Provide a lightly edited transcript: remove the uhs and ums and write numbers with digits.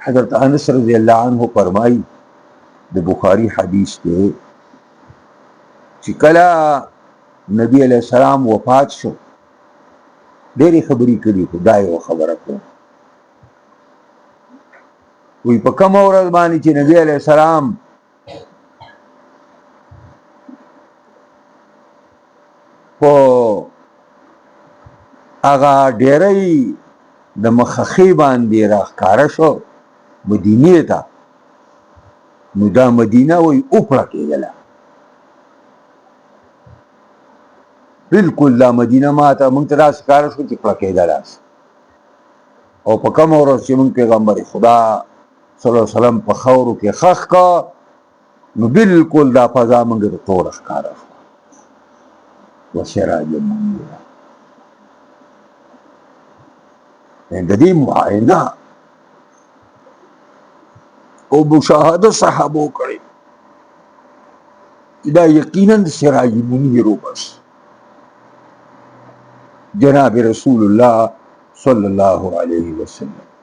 हजरत अनस रज़ियल्लाहु अन्हु फरमाई द बुखारी हदीस के कि कला नबी अलैहिस्सलाम वफात शो ढेरी खबरी करी खुदाई व खबर को वही पे कम औरत बानी कि नबी अलैहिस्सलाम को आगा डेरई द मखखी बांधी राहकारा शो मदीने था नुदा मदीना वही ऊपरा के गला बिल्कुल दा मदीना माता मुंतरा सकार शो चिपड़ा के गलास और पकम औरत से मुंग पैगंबर खुदा सल्लल्लाहु अलैहि वसल्लम पखौर के खख का नु बिल्कुल दा फजा मंगे तो रखकारा व सिराज मुनीरा ददी मुआयना ओ मुशाहदा सहाबो करे दा यकीनन सिराज मुनीरो बस जनाब रसूलुल्लाह सल्लल्लाहु अलैहि वसल्लम